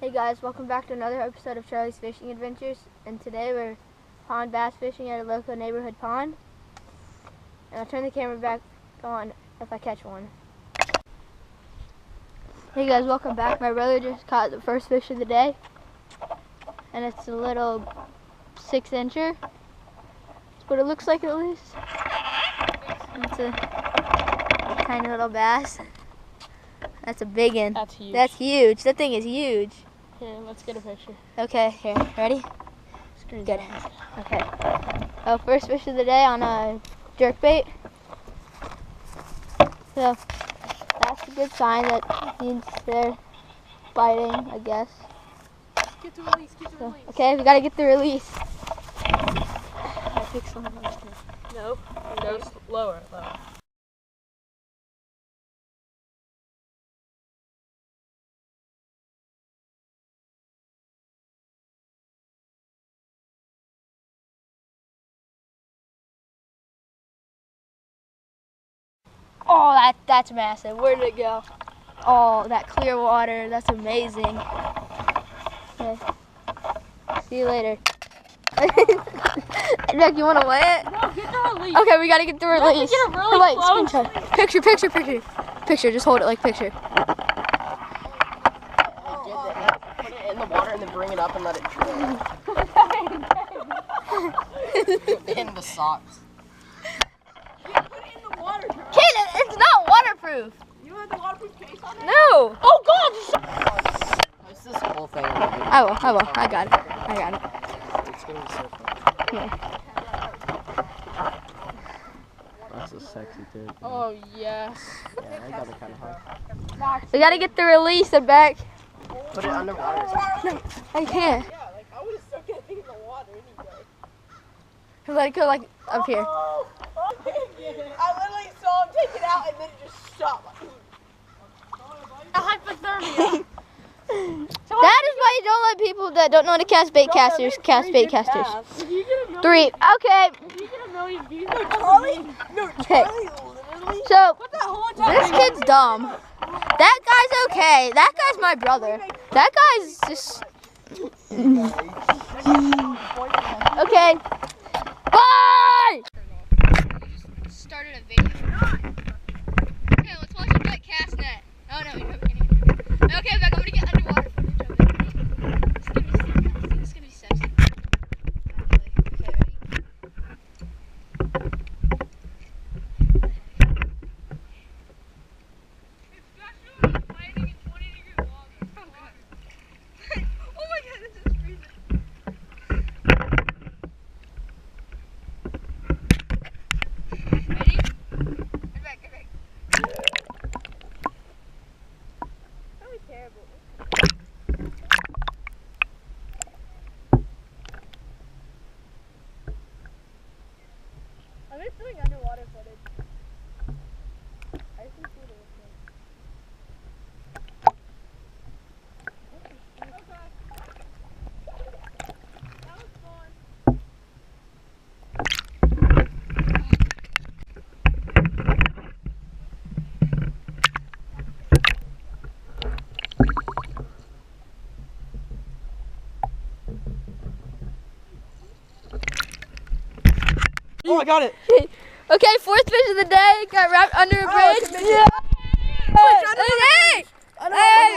Hey guys, welcome back to another episode of Charlie's Fishing Adventures. And today we're pond bass fishing at a local neighborhood pond. And I'll turn the camera back on if I catch one. Hey guys, welcome back. My brother just caught the first fish of the day. And it's a little 6-incher. That's what it looks like at least. It's a tiny little bass. That's a big one. That's huge. That's huge. That thing is huge. Here, let's get a picture. Okay, here. Ready? Screen's Good. on. Okay. Oh, first fish of the day on a jerkbait. So that's a good sign that means they're biting, I guess. Get the release, get the release. Okay, we gotta get the release. No, go lower, lower. Oh, that's massive. Where did it go? Oh, that clear water. That's amazing. Okay. See you later. Jack, you want to weigh it? No, get the release. Okay, we got to get the release. Get it really close. Screenshot. Picture. Picture, just hold it like picture. Put it in the water and then bring it up and let it drip. In the socks. Kid, it's not waterproof. You have the waterproof case on it? No. Oh God! Post this whole thing. I will. I got it. It's gonna be so fun. Yeah. That's a sexy thing. Oh yes. Yeah, I got it kind of hard. We got to get the release, Beck. Put it underwater. No, I can't. Yeah, like I would have stuck that thing in the water anyway. Let it go like up here. I literally saw him take it out and then it just stopped. Hypothermia. That is why you don't let people that don't know how to cast bait casters cast bait casters. 3. Okay. If you get a million views, Okay. literally. So What the whole time? this kid's dumb. That guy's okay. That guy's my brother. That guy's just okay. Bye. Started a video. Okay, let's watch a Beck cast net. Oh no, we probably can't even. Okay, Beck, I'm gonna get underwater footage of it. It's gonna be sexy. Actually. Okay, ready? Oh my god, this is freezing. Ready? Get back. That was terrible. I miss doing underwater footage. I just see it. That was fun. Oh, I got it. Okay, 4th fish of the day. Got wrapped under a bridge. Yeah. Hey! Hey!